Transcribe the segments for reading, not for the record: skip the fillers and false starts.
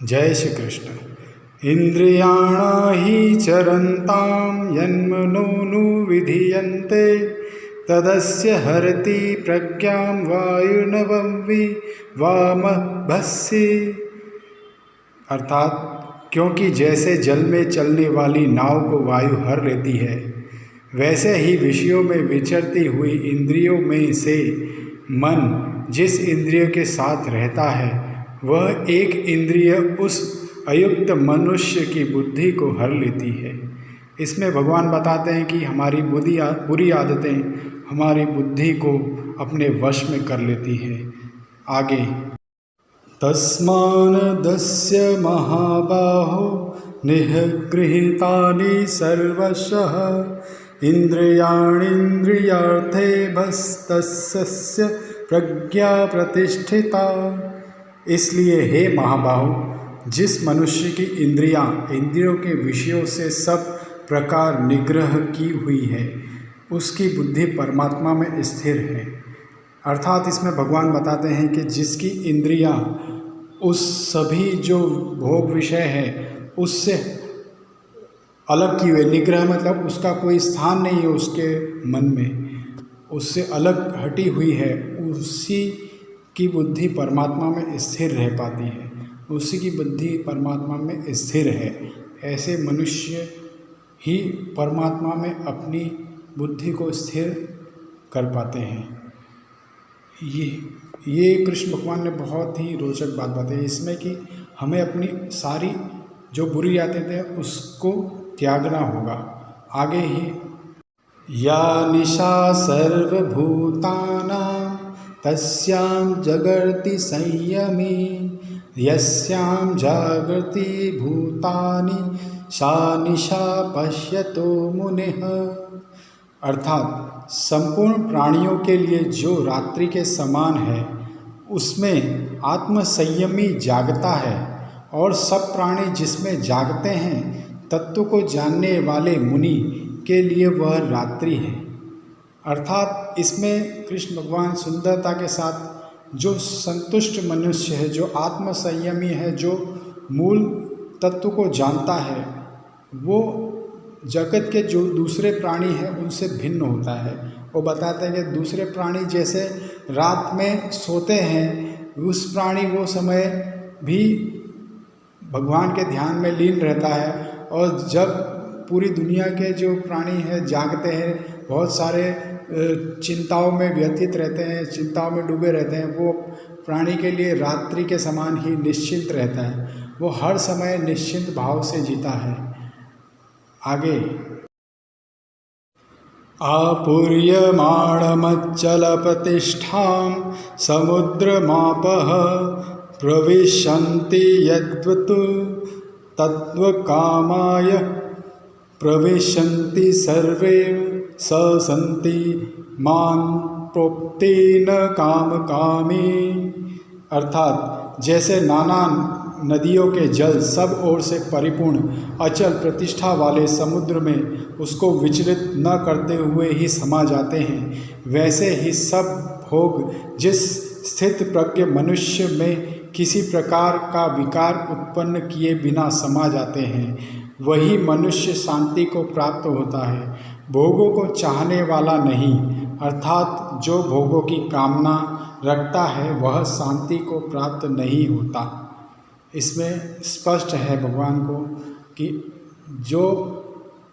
जय श्री कृष्ण। इंद्रियाणा हि चरन्तां यन्मनोनुविधीयन्ते तदस्य हरति प्रज्ञां वायुर्नवं वामभस्सी। अर्थात क्योंकि जैसे जल में चलने वाली नाव को वायु हर लेती है, वैसे ही विषयों में विचरती हुई इंद्रियों में से मन जिस इंद्रिय के साथ रहता है वह एक इंद्रिय उस अयुक्त मनुष्य की बुद्धि को हर लेती है। इसमें भगवान बताते हैं कि हमारी बुरी आदतें हमारी बुद्धि को अपने वश में कर लेती है। आगे, तस्मादस्य महाबाहो निःगृहीतानि सर्वशः इंद्रियाणीन्द्रियार्थेभस्तस्य प्रज्ञा प्रतिष्ठिता। इसलिए हे महाबाहो, जिस मनुष्य की इंद्रियों के विषयों से सब प्रकार निग्रह की हुई है, उसकी बुद्धि परमात्मा में स्थिर है। अर्थात इसमें भगवान बताते हैं कि जिसकी इंद्रियां उस सभी जो भोग विषय है उससे अलग की हुई, निग्रह मतलब उसका कोई स्थान नहीं है उसके मन में, उससे अलग हटी हुई है, उसी की बुद्धि परमात्मा में स्थिर रह पाती है, उसी की बुद्धि परमात्मा में स्थिर है। ऐसे मनुष्य ही परमात्मा में अपनी बुद्धि को स्थिर कर पाते हैं। ये कृष्ण भगवान ने बहुत ही रोचक बात बताई इसमें कि हमें अपनी सारी जो बुरी आदतें हैं उसको त्यागना होगा। आगे ही, या निशा सर्वभूतानां तस्यां जगर्ति संयमी यस्यां जागृति भूतानि सा निशा पश्यतो मुनिः। अर्थात संपूर्ण प्राणियों के लिए जो रात्रि के समान है उसमें आत्मसंयमी जागता है, और सब प्राणी जिसमें जागते हैं तत्व को जानने वाले मुनि के लिए वह रात्रि है। अर्थात इसमें कृष्ण भगवान सुंदरता के साथ जो संतुष्ट मनुष्य है, जो आत्मसंयमी है, जो मूल तत्व को जानता है, वो जगत के जो दूसरे प्राणी हैं उनसे भिन्न होता है। वो बताते हैं कि दूसरे प्राणी जैसे रात में सोते हैं, उस प्राणी वो समय भी भगवान के ध्यान में लीन रहता है, और जब पूरी दुनिया के जो प्राणी हैं जागते हैं, बहुत सारे चिंताओं में व्यथित रहते हैं, चिंताओं में डूबे रहते हैं, वो प्राणी के लिए रात्रि के समान ही निश्चिंत रहता है, वो हर समय निश्चिंत भाव से जीता है। आगे, आपूर्यमाणमच्चलप्रतिष्ठां समुद्रमापः प्रविशन्ति यद्वत् तत्त्वकामाय प्रविशन्ति सर्वे स सन्ति मां प्रोक्तेन कामकामी। अर्थात जैसे नाना नदियों के जल सब ओर से परिपूर्ण अचल प्रतिष्ठा वाले समुद्र में उसको विचलित न करते हुए ही समा जाते हैं, वैसे ही सब भोग जिस स्थित प्रज्ञ मनुष्य में किसी प्रकार का विकार उत्पन्न किए बिना समा जाते हैं, वही मनुष्य शांति को प्राप्त होता है। भोगों को चाहने वाला नहीं, अर्थात जो भोगों की कामना रखता है वह शांति को प्राप्त नहीं होता। इसमें स्पष्ट है भगवान को कि जो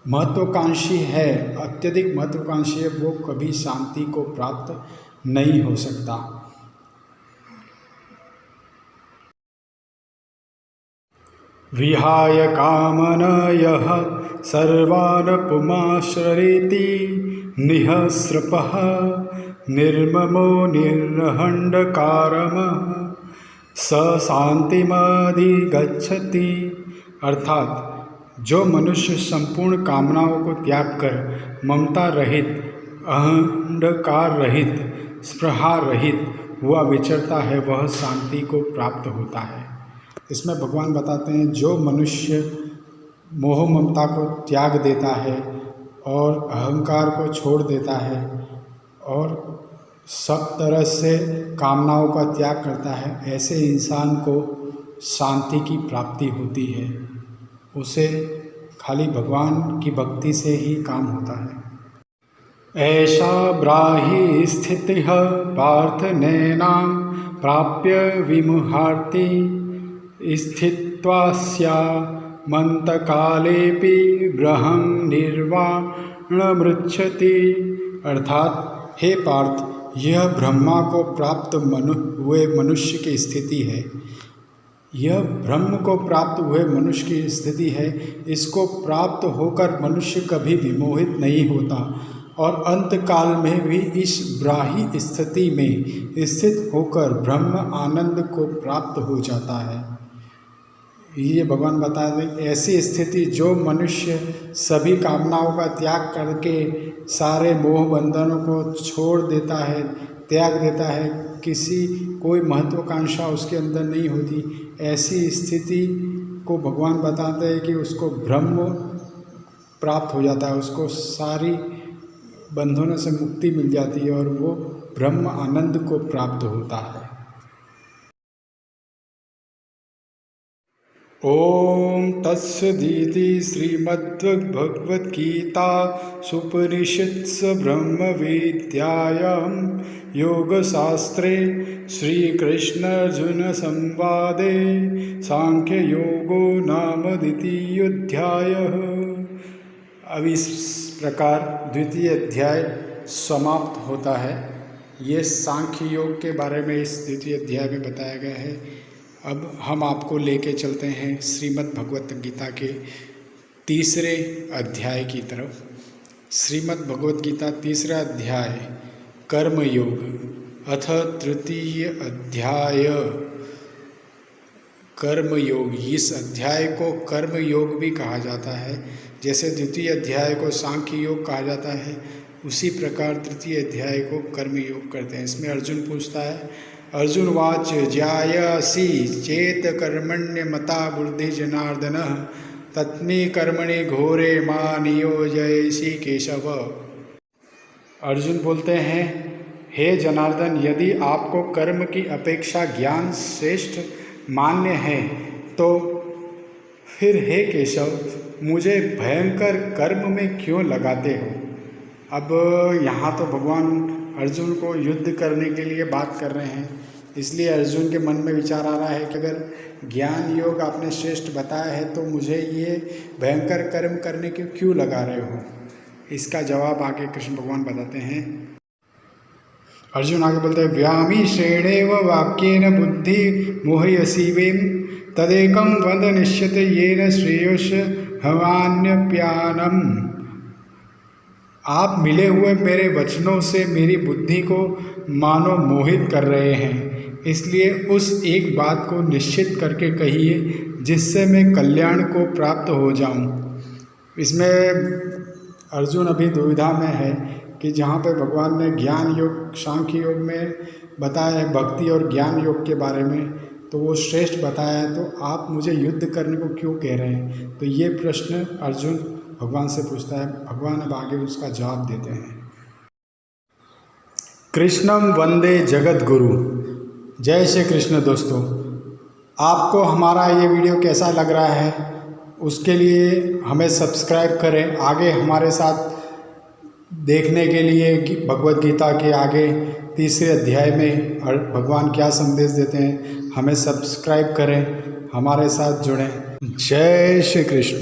महत्वाकांक्षी है, अत्यधिक महत्वाकांक्षी है, वो कभी शांति को प्राप्त नहीं हो सकता। विहाय कामनयः सर्वान् पुमाश्रयति निःस्पृहः निर्ममो निरहंकारमः स शांतिमधिगच्छति। अर्थात जो मनुष्य संपूर्ण कामनाओं को त्याग कर ममता रहित, अहंकार रहित, स्पृहा रहित हुआ विचरता है, वह शांति को प्राप्त होता है। इसमें भगवान बताते हैं जो मनुष्य मोह ममता को त्याग देता है और अहंकार को छोड़ देता है और सब तरह से कामनाओं का त्याग करता है, ऐसे इंसान को शांति की प्राप्ति होती है। उसे खाली भगवान की भक्ति से ही काम होता है। ऐसा ब्राहि स्थितिः पार्थ नैनां प्राप्य विमुहार्ति स्थित्वा स्यामन्तकालेऽपि ब्रह्म निर्वाणमृच्छति। अर्थात हे पार्थ, यह ब्रह्मा को प्राप्त हुए मनुष्य की स्थिति है। यह ब्रह्म को प्राप्त हुए मनुष्य की स्थिति है। इसको प्राप्त होकर मनुष्य कभी विमोहित नहीं होता और अंत काल में भी इस ब्राहि स्थिति में स्थित होकर ब्रह्म आनंद को प्राप्त हो जाता है। ये भगवान बता दें, ऐसी स्थिति जो मनुष्य सभी कामनाओं का त्याग करके सारे मोह बंधनों को छोड़ देता है, त्याग देता है, कोई महत्वाकांक्षा उसके अंदर नहीं होती, ऐसी स्थिति को भगवान बताते हैं कि उसको ब्रह्म प्राप्त हो जाता है, उसको सारी बंधनों से मुक्ति मिल जाती है और वो ब्रह्म आनंद को प्राप्त होता है। ओम तत्सदिति श्रीमद्भगवद्गीतासूपनिषत्सु ब्रह्मविद्यायां योगशास्त्रे श्रीकृष्णार्जुनसंवादे सांख्ययोगो नाम द्वितीयोऽध्यायः। अब इस प्रकार द्वितीय अध्याय समाप्त होता है। ये सांख्य योग के बारे में इस द्वितीय अध्याय में बताया गया है। अब हम आपको लेके चलते हैं श्रीमद् भगवत गीता के तीसरे अध्याय की तरफ। श्रीमद् भगवत गीता तीसरा अध्याय कर्म योग अथ तृतीय अध्याय कर्म योग। इस अध्याय को कर्म योग भी कहा जाता है। जैसे द्वितीय अध्याय को सांख्य योग कहा जाता है, उसी प्रकार तृतीय अध्याय को कर्म योग करते हैं। इसमें अर्जुन पूछता है, अर्जुन वाच ज्यायसि चेत कर्मण्य मता बुद्धि जनार्दन तत्मे कर्मणि घोरे मा नियोजयसि केशव। अर्जुन बोलते हैं, हे जनार्दन, यदि आपको कर्म की अपेक्षा ज्ञान श्रेष्ठ मान्य है तो फिर हे केशव, मुझे भयंकर कर्म में क्यों लगाते हो। अब यहाँ तो भगवान अर्जुन को युद्ध करने के लिए बात कर रहे हैं, इसलिए अर्जुन के मन में विचार आ रहा है कि अगर ज्ञान योग आपने श्रेष्ठ बताया है तो मुझे ये भयंकर कर्म करने के क्यों लगा रहे हो। इसका जवाब आगे कृष्ण भगवान बताते हैं। अर्जुन आगे बोलते हैं, व्यामी श्रेणेव वाक्येन बुद्धि मोहयसीवेम तदेकं वद निश्चित येन श्रेयोस हवान्यप्यानम। आप मिले हुए मेरे वचनों से मेरी बुद्धि को मानो मोहित कर रहे हैं, इसलिए उस एक बात को निश्चित करके कहिए जिससे मैं कल्याण को प्राप्त हो जाऊं। इसमें अर्जुन अभी दुविधा में है कि जहाँ पे भगवान ने ज्ञान योग सांख्य योग में बताया है भक्ति और ज्ञान योग के बारे में, तो वो श्रेष्ठ बताया है, तो आप मुझे युद्ध करने को क्यों कह रहे हैं। तो ये प्रश्न अर्जुन भगवान से पूछता है। भगवान अब आगे उसका जवाब देते हैं। कृष्णम वंदे जगत गुरु। जय श्री कृष्ण। दोस्तों, आपको हमारा ये वीडियो कैसा लग रहा है उसके लिए हमें सब्सक्राइब करें। आगे हमारे साथ देखने के लिए भगवत गीता के आगे तीसरे अध्याय में और भगवान क्या संदेश देते हैं, हमें सब्सक्राइब करें, हमारे साथ जुड़ें। जय श्री कृष्ण।